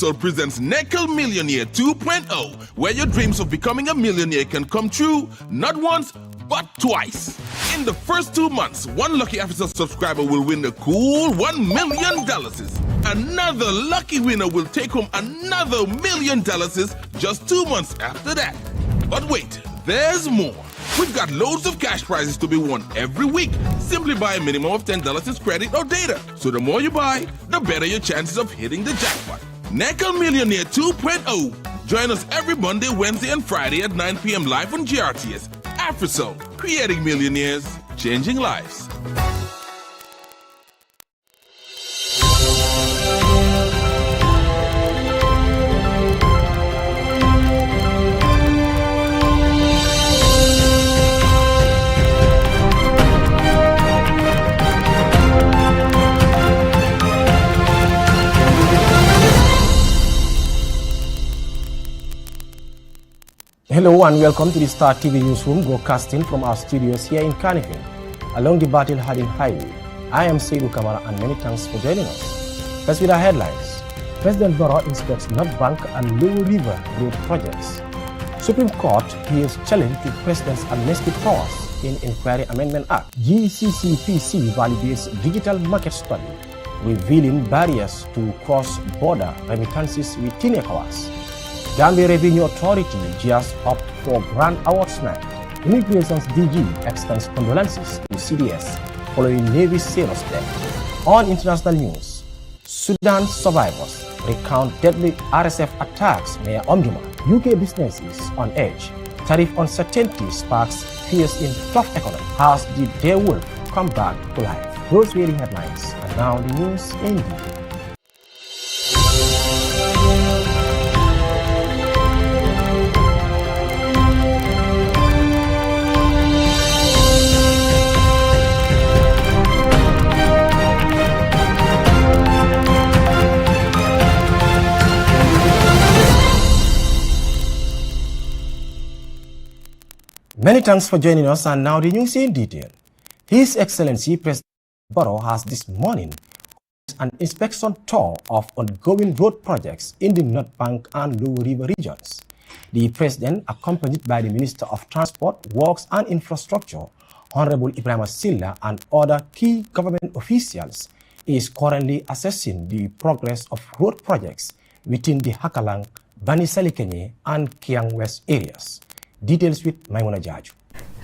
Afrisol presents Nickel Millionaire 2.0, where your dreams of becoming a millionaire can come true, not once, but twice. In the first 2 months, one lucky Afrisol subscriber will win a cool $1 million. Another lucky winner will take home another $1 million just 2 months after that. But wait, there's more. We've got loads of cash prizes to be won every week. Simply buy a minimum of $10 in credit or data. So the more you buy, the better your chances of hitting the jackpot. Nickel Millionaire 2.0. Join us every Monday, Wednesday, and Friday at 9 p.m. live on GRTS. Afrisol, creating millionaires, changing lives. Hello and welcome to the Star TV Newsroom, broadcasting from our studios here in Carnifing, along the Battle Harden Highway. I am Seydou Kamara and many thanks for joining us. First with our headlines. President Barrow inspects North Bank and Lower River road projects. Supreme Court hears challenge to President's amnesty powers in Inquiry Amendment Act. GCCPC validates digital market study, revealing barriers to cross-border remittances within ECOWAS. Gambia Revenue Authority gears up for Grand Awards night. Immigration's DG extends condolences to CDS following Navy sailors' death. On international news, Sudan survivors recount deadly RSF attacks near Omdurman. UK businesses on edge. Tariff uncertainty sparks fears in tough economy. Has the Dare Wolf come back to life? Those were the headlines, and now the news in detail. Many thanks for joining us, and now the news in detail. His Excellency President Barrow has this morning an inspection tour of ongoing road projects in the North Bank and Lower River regions. The President, accompanied by the Minister of Transport, Works and Infrastructure, Honorable Ibrahim Silla, and other key government officials, is currently assessing the progress of road projects within the Hakalang, Bani Salikenye, and Kiang West areas. Details with Maimuna Jaju.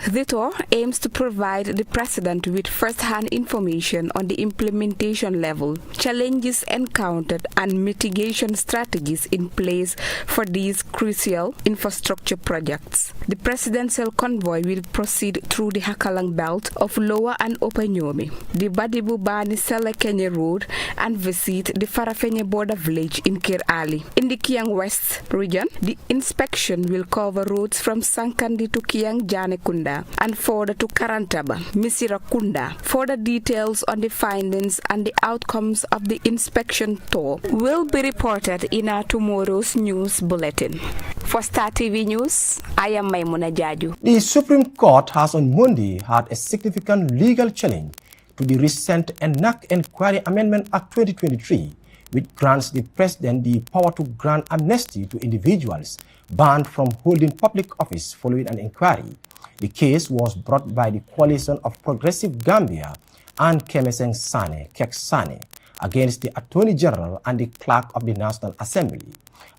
The tour aims to provide the President with first-hand information on the implementation level, challenges encountered, and mitigation strategies in place for these crucial infrastructure projects. The presidential convoy will proceed through the Hakalang belt of Lower and Upper Nyomi, the Badibu Bani Selekenye Road, and visit the Farafenye border village in Kir Ali. In the Kiang West region, the inspection will cover roads from Sankandi to Kiang Janekunda and further to Karantaba, Misirakunda. Further details on the findings and the outcomes of the inspection tour will be reported in our tomorrow's news bulletin. For Star TV News, I am Maimuna Jaju. The Supreme Court has on Monday had a significant legal challenge to the recent Inquiry Amendment Act 2023, which grants the President the power to grant amnesty to individuals banned from holding public office following an inquiry. The case was brought by the Coalition of Progressive Gambia and Kemeseng Sane, Kek Sane, against the Attorney General and the Clerk of the National Assembly.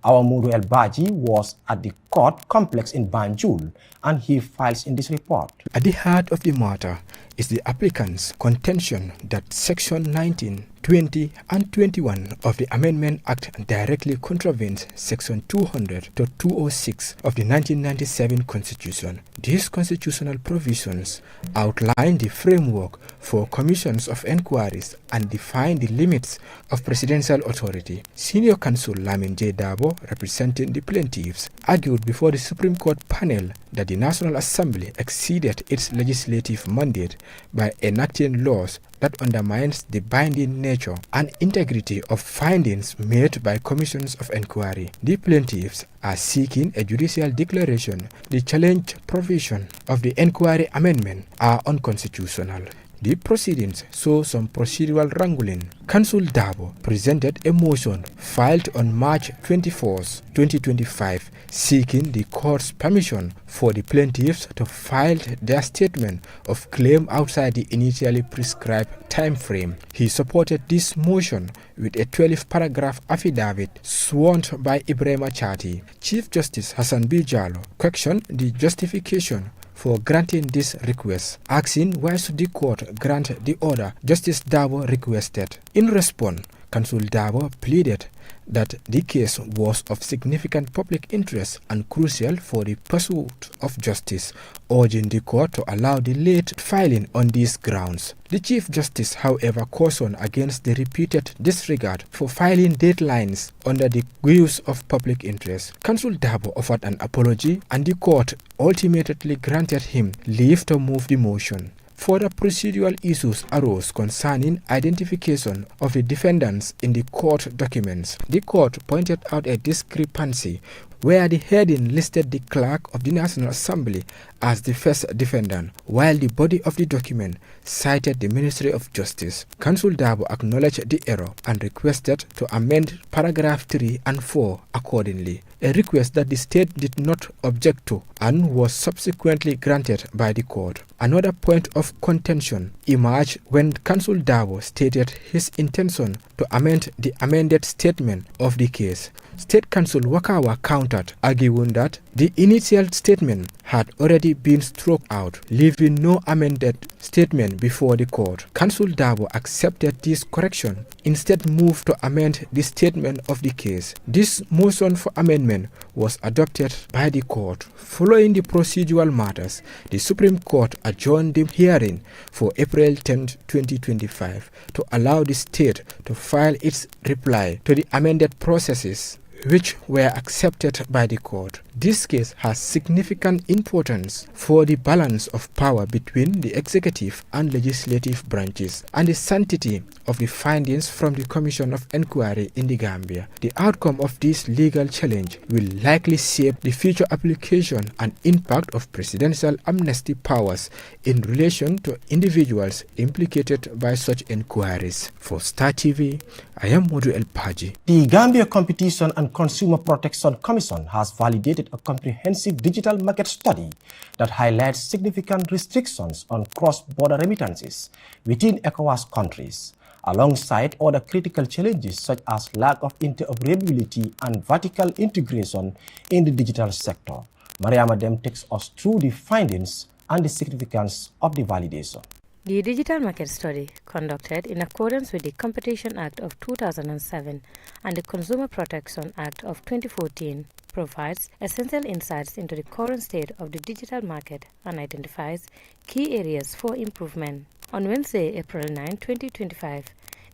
Our Muru El Baji was at the court complex in Banjul, and he files in this report. At the heart of the matter is the applicant's contention that Section 19, 20, and 21 of the Amendment Act directly contravenes Section 200 to 206 of the 1997 Constitution. These constitutional provisions outline the framework for commissions of inquiries and define the limits of presidential authority. Senior Counsel Lamin J. Dabo, representing the plaintiffs, argued before the Supreme Court panel that the National Assembly exceeded its legislative mandate by enacting laws that undermines the binding nature and integrity of findings made by commissions of inquiry. The plaintiffs are seeking a judicial declaration. The challenged provision of the inquiry amendment are unconstitutional. The proceedings saw some procedural wrangling. Counsel Dabo presented a motion filed on March 24, 2025, seeking the court's permission for the plaintiffs to file their statement of claim outside the initially prescribed time frame. He supported this motion with a 12-paragraph affidavit sworn by Ibrahim Chati. Chief Justice Hassan B. Jallow questioned the justification for granting this request, asking why should the court grant the order Justice Dabo requested. In response, Counsel Dabo pleaded that the case was of significant public interest and crucial for the pursuit of justice, urging the court to allow the late filing on these grounds. The Chief Justice, however, cautioned against the repeated disregard for filing deadlines under the guise of public interest. Counsel Dabo offered an apology, and the court ultimately granted him leave to move the motion. Further procedural issues arose concerning identification of the defendants in the court documents. The court pointed out a discrepancy where the heading listed the clerk of the National Assembly as the first defendant, while the body of the document cited the Ministry of Justice. Counsel Dabo acknowledged the error and requested to amend paragraph 3 and 4 accordingly, a request that the state did not object to and was subsequently granted by the court. Another point of contention emerged when Counsel Dabo stated his intention to amend the amended statement of the case. State Counsel Wakawa countered, arguing that the initial statement had already been struck out, leaving no amended statement before the court. Counsel Dabo accepted this correction, instead moved to amend the statement of the case. This motion for amendment was adopted by the court. Following the procedural matters, the Supreme Court adjourned the hearing for April 10, 2025 to allow the state to file its reply to the amended processes, which were accepted by the court. This case has significant importance for the balance of power between the executive and legislative branches and the sanctity of the findings from the Commission of Inquiry in the Gambia. The outcome of this legal challenge will likely shape the future application and impact of presidential amnesty powers in relation to individuals implicated by such inquiries. For Star TV, I am Modu El Paji. The Gambia Competition and Consumer Protection Commission has validated a comprehensive digital market study that highlights significant restrictions on cross-border remittances within ECOWAS countries, alongside other critical challenges such as lack of interoperability and vertical integration in the digital sector. Mariama Dem takes us through the findings and the significance of the validation. The digital market study, conducted in accordance with the Competition Act of 2007 and the Consumer Protection Act of 2014, provides essential insights into the current state of the digital market and identifies key areas for improvement. On Wednesday, April 9, 2025,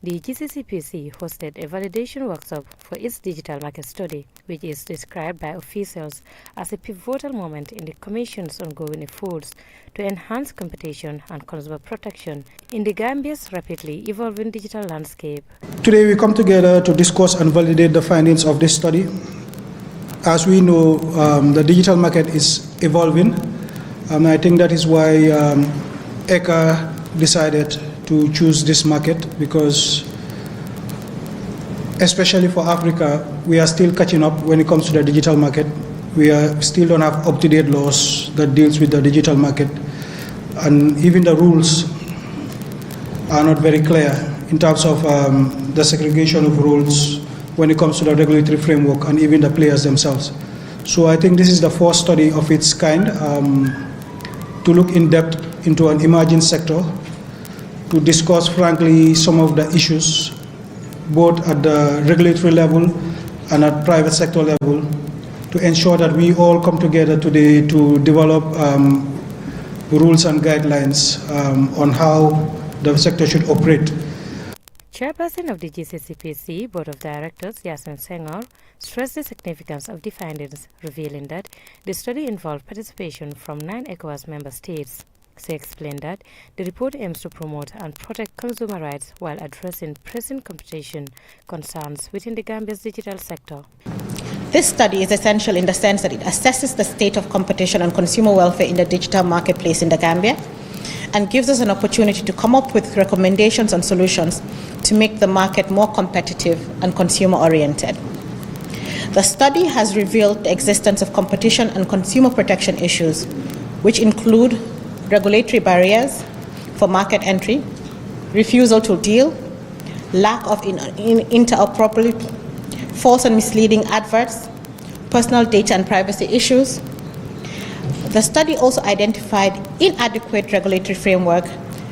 the GCCPC hosted a validation workshop for its digital market study, which is described by officials as a pivotal moment in the Commission's ongoing efforts to enhance competition and consumer protection in the Gambia's rapidly evolving digital landscape. Today we come together to discuss and validate the findings of this study. As we know, the digital market is evolving. I think that is why ECA decided to choose this market, because especially for Africa, we are still catching up when it comes to the digital market. We still don't have up-to-date laws that deals with the digital market, and even the rules are not very clear in terms of the segregation of roles when it comes to the regulatory framework and even the players themselves. So I think this is the first study of its kind to look in depth into an emerging sector, to discuss frankly some of the issues both at the regulatory level and at private sector level, to ensure that we all come together today to develop rules and guidelines on how the sector should operate. Chairperson of the GCCPC Board of Directors, Yasmin Senghor, stressed the significance of the findings, revealing that the study involved participation from 9 ECOWAS member states. She explained that the report aims to promote and protect consumer rights while addressing pressing competition concerns within the Gambia's digital sector. This study is essential in the sense that it assesses the state of competition and consumer welfare in the digital marketplace in the Gambia, and gives us an opportunity to come up with recommendations and solutions to make the market more competitive and consumer-oriented. The study has revealed the existence of competition and consumer protection issues, which include regulatory barriers for market entry, refusal to deal, lack of interoperability, false and misleading adverts, personal data and privacy issues. The study also identified inadequate regulatory framework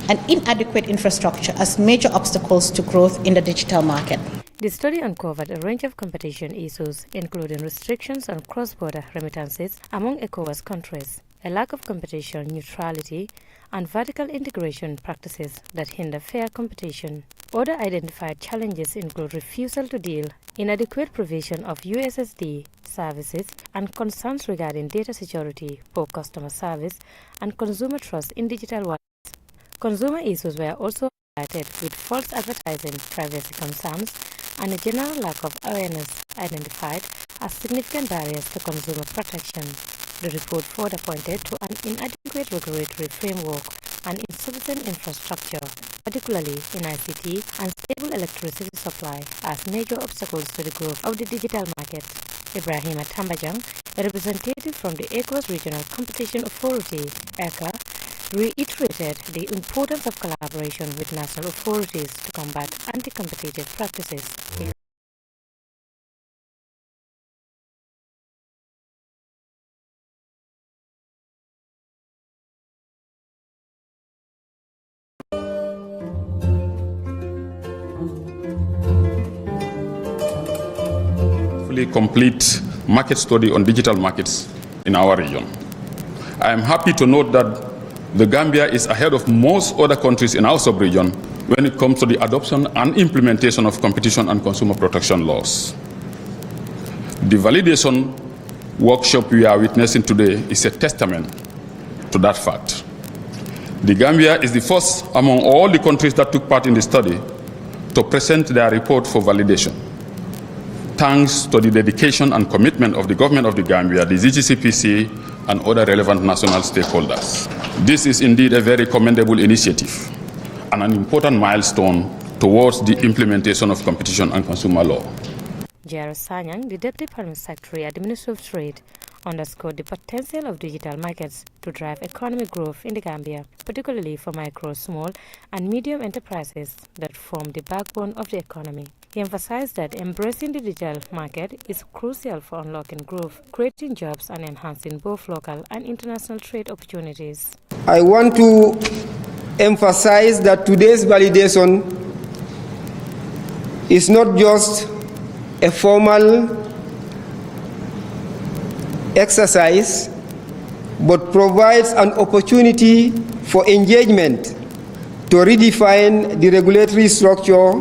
and inadequate infrastructure as major obstacles to growth in the digital market. The study uncovered a range of competition issues, including restrictions on cross-border remittances among ECOWAS countries, a lack of competition neutrality, and vertical integration practices that hinder fair competition. Other identified challenges include refusal to deal, inadequate provision of USSD services, and concerns regarding data security, poor customer service, and consumer trust in digital worlds. Consumer issues were also highlighted, with false advertising, privacy concerns, and a general lack of awareness identified as significant barriers to consumer protection. The report further pointed to an inadequate regulatory framework and insufficient infrastructure, particularly in ICT and stable electricity supply, as major obstacles to the growth of the digital market. Ibrahima Tambajang, a representative from the ECOWAS Regional Competition Authority, ECA, reiterated the importance of collaboration with national authorities to combat anti-competitive practices. Fully complete market study on digital markets in our region. I am happy to note that the Gambia is ahead of most other countries in our sub-region when it comes to the adoption and implementation of competition and consumer protection laws. The validation workshop we are witnessing today is a testament to that fact. The Gambia is the first among all the countries that took part in the study to present their report for validation. Thanks to the dedication and commitment of the government of the Gambia, the GGCPC, and other relevant national stakeholders. This is indeed a very commendable initiative and an important milestone towards the implementation of competition and consumer law. Jairus Sanyang, the Deputy Permanent Secretary at the Ministry of Trade, underscored the potential of digital markets to drive economic growth in the Gambia, particularly for micro, small, and medium enterprises that form the backbone of the economy. He emphasized that embracing the digital market is crucial for unlocking growth, creating jobs, and enhancing both local and international trade opportunities. I want to emphasize that today's validation is not just a formal exercise, but provides an opportunity for engagement to redefine the regulatory structure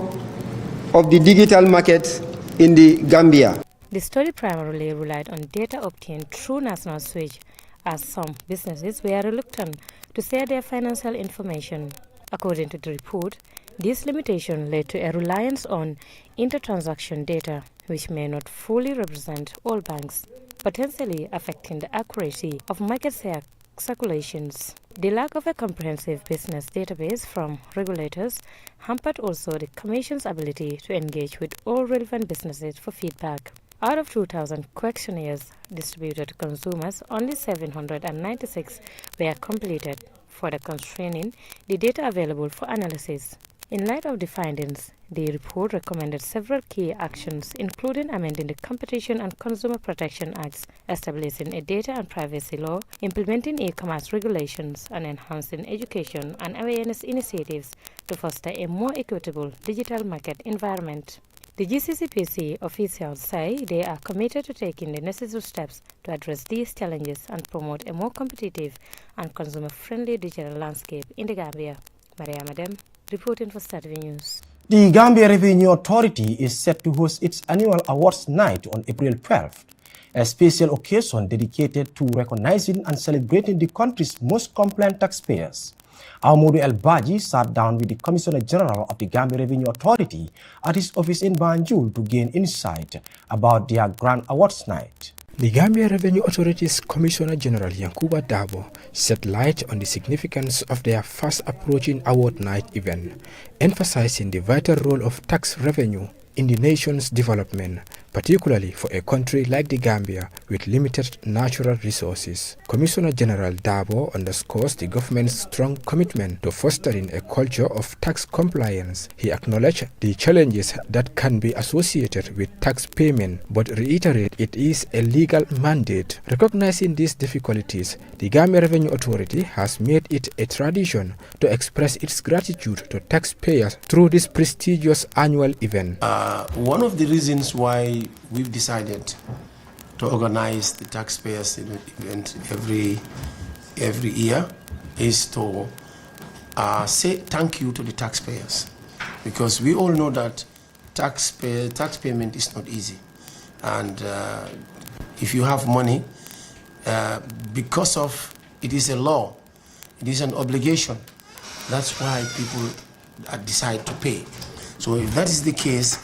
of the digital market in the Gambia. The study primarily relied on data obtained through National Switch, as some businesses were reluctant to share their financial information. According to the report, this limitation led to a reliance on inter-transaction data, which may not fully represent all banks, potentially affecting the accuracy of market share circulations. The lack of a comprehensive business database from regulators hampered also the Commission's ability to engage with all relevant businesses for feedback. Out of 2,000 questionnaires distributed to consumers, only 796 were completed, further constraining the data available for analysis. In light of the findings, the report recommended several key actions, including amending the Competition and Consumer Protection Acts, establishing a data and privacy law, implementing e-commerce regulations, and enhancing education and awareness initiatives to foster a more equitable digital market environment. The GCCPC officials say they are committed to taking the necessary steps to address these challenges and promote a more competitive and consumer-friendly digital landscape in the Gambia. Maria Madem, reporting for Star TV News. The Gambia Revenue Authority is set to host its annual awards night on April 12th, a special occasion dedicated to recognizing and celebrating the country's most compliant taxpayers. Amadou El Baji sat down with the Commissioner General of the Gambia Revenue Authority at his office in Banjul to gain insight about their Grand Awards Night. The Gambia Revenue Authority's Commissioner General Yankuba Dabo shed light on the significance of their fast approaching award night event, emphasizing the vital role of tax revenue in the nation's development, particularly for a country like the Gambia with limited natural resources. Commissioner General Dabo underscores the government's strong commitment to fostering a culture of tax compliance. He acknowledged the challenges that can be associated with tax payment, but reiterated it is a legal mandate. Recognizing these difficulties, the Gambia Revenue Authority has made it a tradition to express its gratitude to taxpayers through this prestigious annual event. One of the reasons why we've decided to organize the taxpayers event every year is to say thank you to the taxpayers, because we all know that tax payment is not easy, and if you have money, because of it is a law, it is an obligation. That's why people decide to pay. So if that is the case,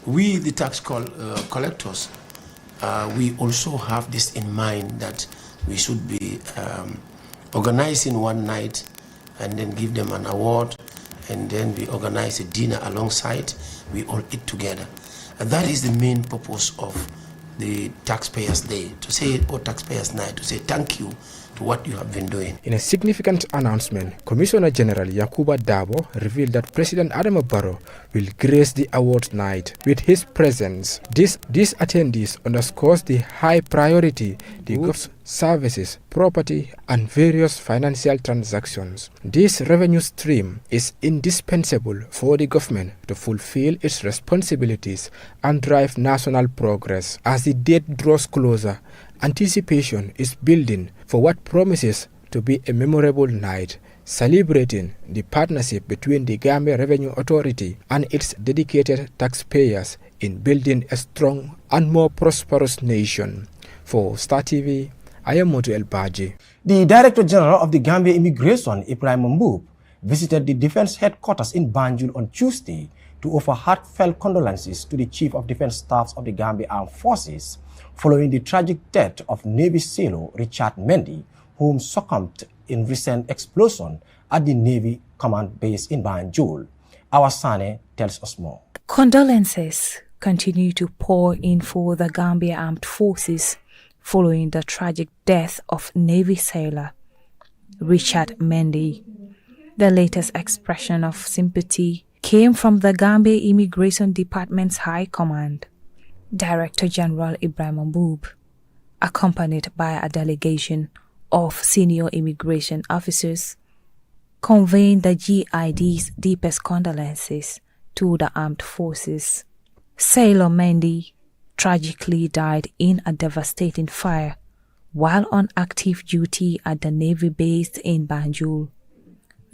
we, the tax collectors, we also have this in mind that we should be organizing one night and then give them an award, and then we organize a dinner alongside, we all eat together. And that is the main purpose of the Taxpayers' Day, to say, or Taxpayers' Night, to say thank you to what you have been doing. In a significant announcement, Commissioner General Yankuba Dabo revealed that President Adama Barrow will grace the awards night with his presence. These attendees underscores the high priority the goods, services, property, and various financial transactions. This revenue stream is indispensable for the government to fulfill its responsibilities and drive national progress. As the date draws closer, anticipation is building for what promises to be a memorable night, celebrating the partnership between the Gambia Revenue Authority and its dedicated taxpayers in building a strong and more prosperous nation. For Star TV, I am Motu El Baji. The Director General of the Gambia Immigration, Ibrahim Mboob, visited the Defense Headquarters in Banjul on Tuesday to offer heartfelt condolences to the Chief of Defense Staffs of the Gambia Armed Forces following the tragic death of Navy sailor Richard Mendy, whom succumbed in recent explosion at the Navy Command Base in Banjul. Our Sane tells us more. Condolences continue to pour in for the Gambia Armed Forces following the tragic death of Navy sailor Richard Mendy. The latest expression of sympathy came from the Gambia Immigration Department's High Command. Director General Ibrahim Mboob, accompanied by a delegation of senior immigration officers, conveyed the GID's deepest condolences to the armed forces. Sailor Mendy tragically died in a devastating fire while on active duty at the Navy base in Banjul.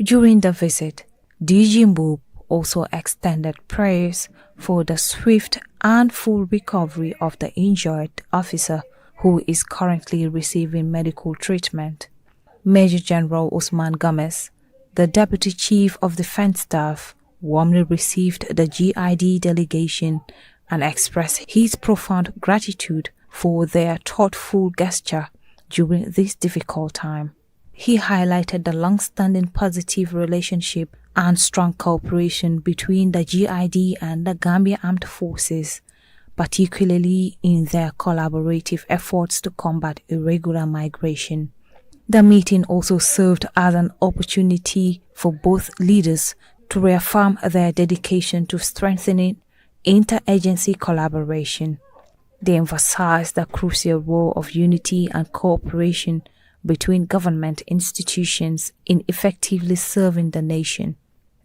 During the visit, DG Mboob also extended prayers for the swift and full recovery of the injured officer who is currently receiving medical treatment. Major General Usman Gomez, the Deputy Chief of Defense Staff, warmly received the GID delegation and expressed his profound gratitude for their thoughtful gesture during this difficult time. He highlighted the long-standing positive relationship and strong cooperation between the GID and the Gambia Armed Forces, particularly in their collaborative efforts to combat irregular migration. The meeting also served as an opportunity for both leaders to reaffirm their dedication to strengthening interagency collaboration. They emphasized the crucial role of unity and cooperation between government institutions in effectively serving the nation.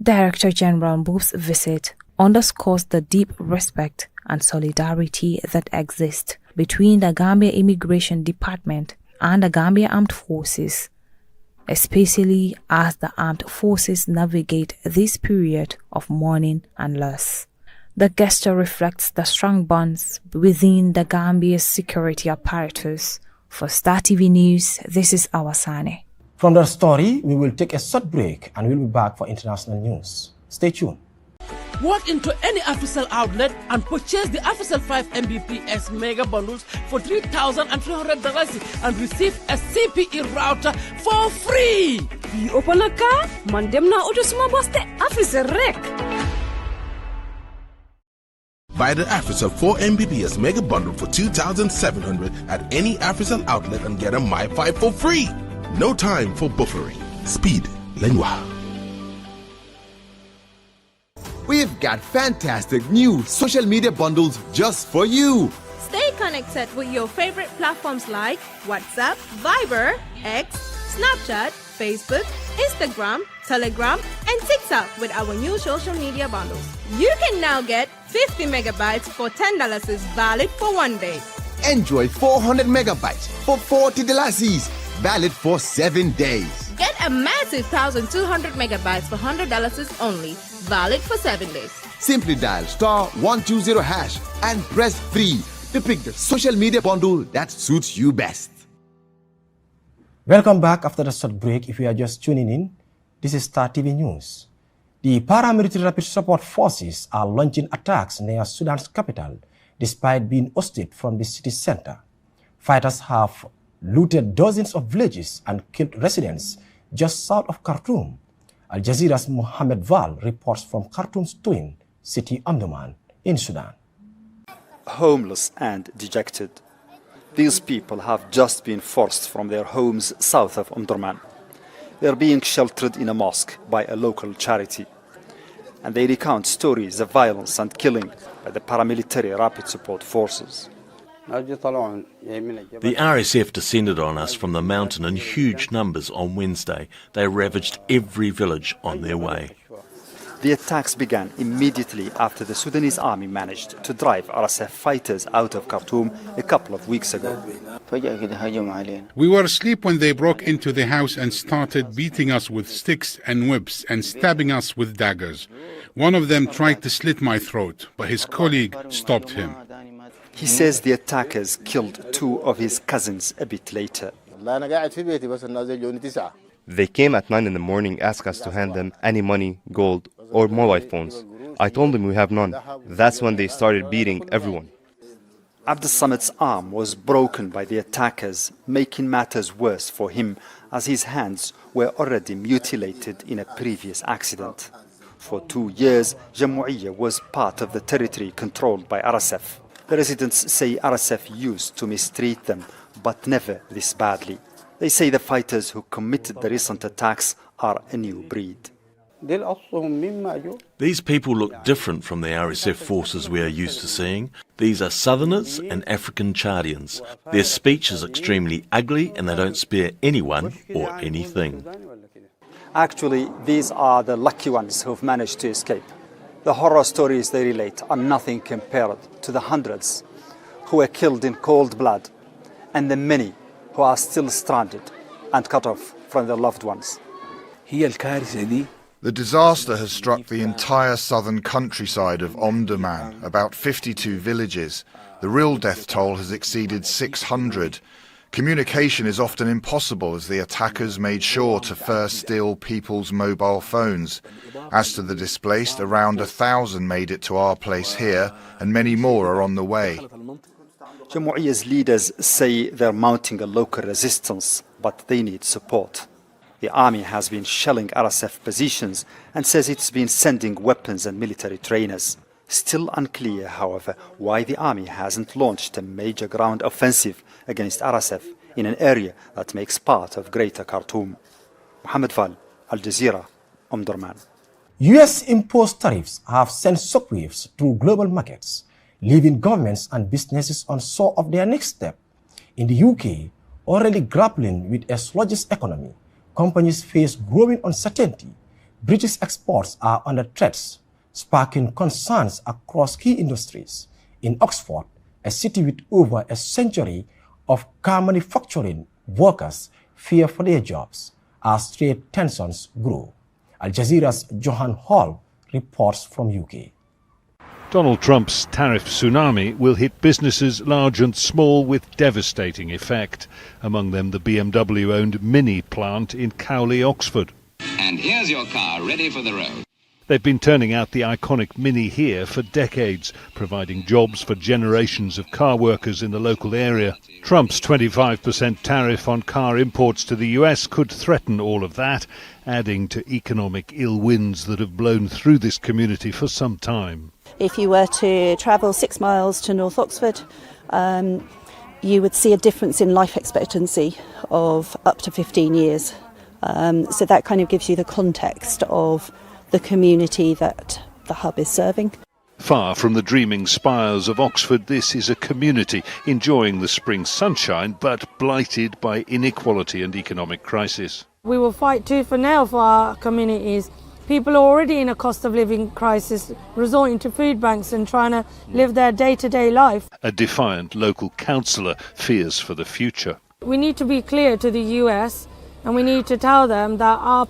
Director General Mboob's visit underscores the deep respect and solidarity that exists between the Gambia Immigration Department and the Gambia Armed Forces, especially as the armed forces navigate this period of mourning and loss. The gesture reflects the strong bonds within the Gambia's security apparatus. For Star TV News, this is Awasane. From the story, we will take a short break and we'll be back for international news. Stay tuned. Walk into any AfriCell outlet and purchase the AfriCell 5 Mbps mega bundles for $3,300 and receive a CPE router for free. You open a car, mandem na auto suma boste AfriCell rek. Buy the AfriCell 4 Mbps Mega Bundle for $2,700 at any AfriCell outlet and get a Mi-Fi for free. No time for buffering. Speed. Lengua. We've got fantastic new social media bundles just for you. Stay connected with your favorite platforms like WhatsApp, Viber, X, Snapchat, Facebook, Instagram, Telegram, and TikTok with our new social media bundles. You can now get 50 megabytes for $10 is valid for 1 day. Enjoy 400 megabytes for $40, valid for 7 days. Get a massive 1,200 megabytes for $100 is only, valid for 7 days. Simply dial *120# and press 3 to pick the social media bundle that suits you best. Welcome back after the short break. If you are just tuning in, this is Star TV News. The paramilitary rapid support forces are launching attacks near Sudan's capital despite being ousted from the city center. Fighters have looted dozens of villages and killed residents just south of Khartoum. Al Jazeera's Mohammed Val reports from Khartoum's twin city Omdurman in Sudan. Homeless and dejected, these people have just been forced from their homes south of Omdurman. They are being sheltered in a mosque by a local charity, and they recount stories of violence and killing by the paramilitary rapid support forces. The RSF descended on us from the mountain in huge numbers on Wednesday. They ravaged every village on their way. The attacks began immediately after the Sudanese army managed to drive RSF fighters out of Khartoum a couple of weeks ago. We were asleep when they broke into the house and started beating us with sticks and whips and stabbing us with daggers. One of them tried to slit my throat, but his colleague stopped him. He says the attackers killed 2 of his cousins a bit later. They came at 9 in the morning, asked us to hand them any money, gold, or mobile phones. I told them we have none. That's when they started beating everyone. Abdus Samad's arm was broken by the attackers, making matters worse for him as his hands were already mutilated in a previous accident. For 2 years, Jamouiyya was part of the territory controlled by RSF. The residents say RSF used to mistreat them, but never this badly. They say the fighters who committed the recent attacks are a new breed. These people look different from the RSF forces we are used to seeing. These are Southerners and African Chadians. Their speech is extremely ugly and they don't spare anyone or anything. Actually, these are the lucky ones who've managed to escape. The horror stories they relate are nothing compared to the hundreds who were killed in cold blood and the many who are still stranded and cut off from their loved ones. The disaster has struck the entire southern countryside of Omdurman, about 52 villages. The real death toll has exceeded 600. Communication is often impossible as the attackers made sure to first steal people's mobile phones. As to the displaced, around 1,000 made it to our place here, and many more are on the way. Jamouiyya's leaders say they're mounting a local resistance, but they need support. The army has been shelling RSF positions and says it's been sending weapons and military trainers. Still unclear, however, why the army hasn't launched a major ground offensive against RSF in an area that makes part of Greater Khartoum. Mohammed Val, Al Jazeera, Omdurman. U.S. imposed tariffs have sent shockwaves through global markets, leaving governments and businesses unsure of their next step. In the UK, already grappling with a sluggish economy, companies face growing uncertainty. British exports are under threat, sparking concerns across key industries. In Oxford, a city with over a century of car manufacturing, workers fear for their jobs as trade tensions grow. Al Jazeera's Johan Hall reports from UK. Donald Trump's tariff tsunami will hit businesses large and small with devastating effect, among them the BMW-owned Mini plant in Cowley, Oxford. And here's your car ready for the road. They've been turning out the iconic Mini here for decades, providing jobs for generations of car workers in the local area. Trump's 25% tariff on car imports to the US could threaten all of that, adding to economic ill winds that have blown through this community for some time. If you were to travel 6 miles to North Oxford, you would see a difference in life expectancy of up to 15 years. So that kind of gives you the context of the community that the hub is serving. Far from the dreaming spires of Oxford, this is a community enjoying the spring sunshine but blighted by inequality and economic crisis. We will fight tooth and nail for our communities. People are already in a cost of living crisis, resorting to food banks and trying to live their day-to-day life. A defiant local councillor fears for the future. We need to be clear to the US, and we need to tell them that our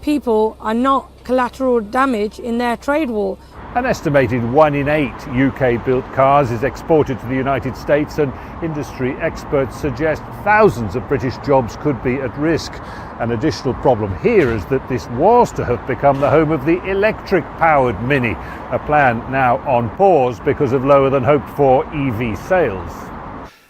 people are not collateral damage in their trade war. An estimated 1 in 8 UK-built cars is exported to the United States, and industry experts suggest thousands of British jobs could be at risk. An additional problem here is that this was to have become the home of the electric-powered Mini, a plan now on pause because of lower than hoped for EV sales.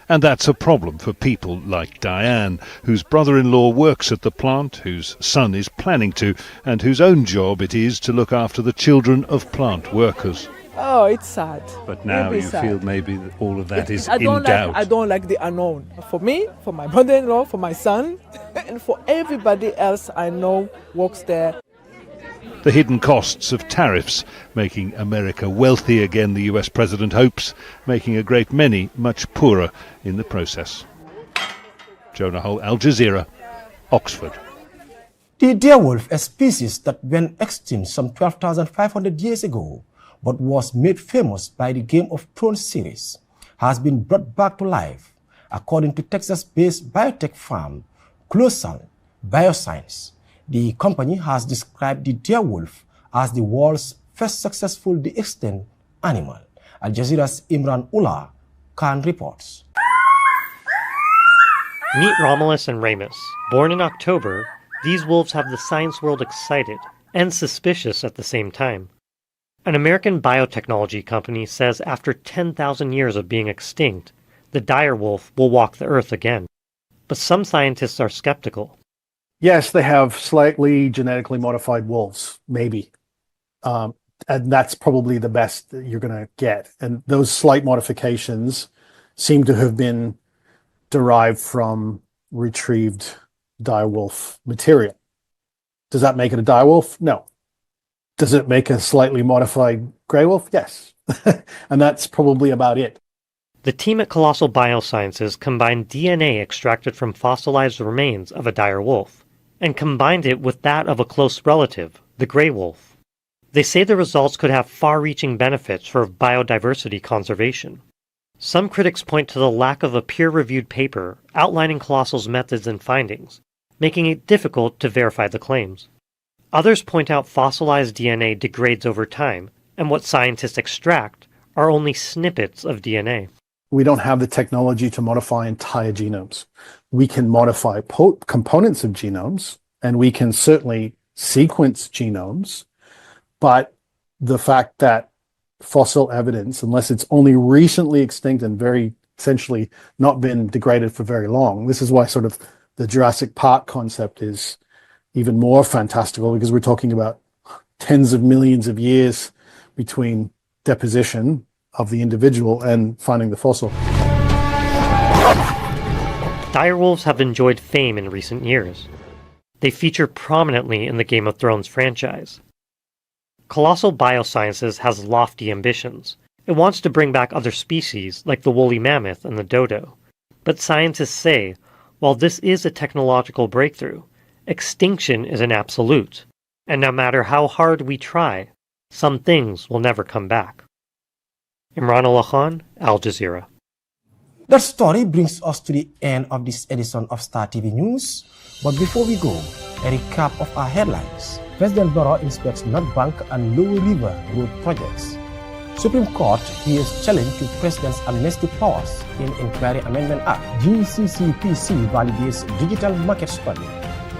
And that's a problem for people like Diane, whose brother-in-law works at the plant, whose son is planning to, and whose own job it is to look after the children of plant workers. Oh, it's sad. But now you sad. feel maybe that all of that is in doubt. I don't like the unknown. For me, for my brother-in-law, for my son, and for everybody else I know works there. The hidden costs of tariffs, making America wealthy again, the US president hopes, making a great many much poorer in the process. Jonah Hull, Al Jazeera, Oxford. The direwolf, a species that went extinct some 12,500 years ago, but was made famous by the Game of Thrones series, has been brought back to life, according to Texas-based biotech firm Colossal Bioscience. The company has described the direwolf as the world's first successful de-extinct animal. Al Jazeera's Imran Ullah Khan reports. Meet Romulus and Remus. Born in October, these wolves have the science world excited and suspicious at the same time. An American biotechnology company says after 10,000 years of being extinct, the direwolf will walk the earth again. But some scientists are skeptical. Yes, they have slightly genetically modified wolves, maybe. And that's probably the best that you're going to get. And those slight modifications seem to have been derived from retrieved direwolf material. Does that make it a direwolf? No. Does it make a slightly modified grey wolf? Yes. And that's probably about it. The team at Colossal Biosciences combined DNA extracted from fossilized remains of a dire wolf and combined it with that of a close relative, the grey wolf. They say the results could have far-reaching benefits for biodiversity conservation. Some critics point to the lack of a peer-reviewed paper outlining Colossal's methods and findings, making it difficult to verify the claims. Others point out fossilized DNA degrades over time, and what scientists extract are only snippets of DNA. We don't have the technology to modify entire genomes. We can modify components of genomes, and we can certainly sequence genomes, but the fact that fossil evidence, unless it's only recently extinct and very essentially not been degraded for very long, this is why sort of the Jurassic Park concept is even more fantastical, because we're talking about tens of millions of years between deposition of the individual and finding the fossil. Direwolves have enjoyed fame in recent years. They feature prominently in the Game of Thrones franchise. Colossal Biosciences has lofty ambitions. It wants to bring back other species like the woolly mammoth and the dodo. But scientists say, while this is a technological breakthrough, extinction is an absolute, and no matter how hard we try, some things will never come back. Imran Ullah Khan, Al Jazeera. That story brings us to the end of this edition of Star TV News. But before we go, a recap of our headlines. President Barrow inspects North Bank and Lower River road projects. Supreme Court hears challenge to President's amnesty powers in Inquiry Amendment Act. GCCPC validates digital market study.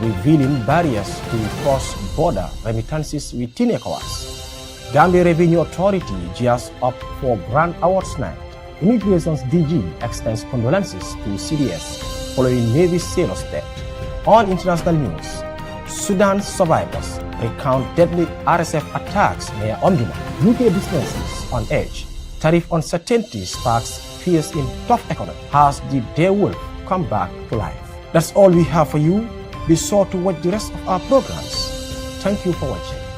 revealing barriers to cross-border remittances within ECOWAS. Gambia Revenue Authority gears up for Grand Awards night. Immigration's DG extends condolences to CDS following Navy sailor's death. On international news, Sudan survivors recount deadly RSF attacks near Omdurman. UK businesses on edge. Tariff uncertainty sparks fears in tough economy. Has the Daywolf come back to life? That's all we have for you. Be sure to watch the rest of our programs. Thank you for watching.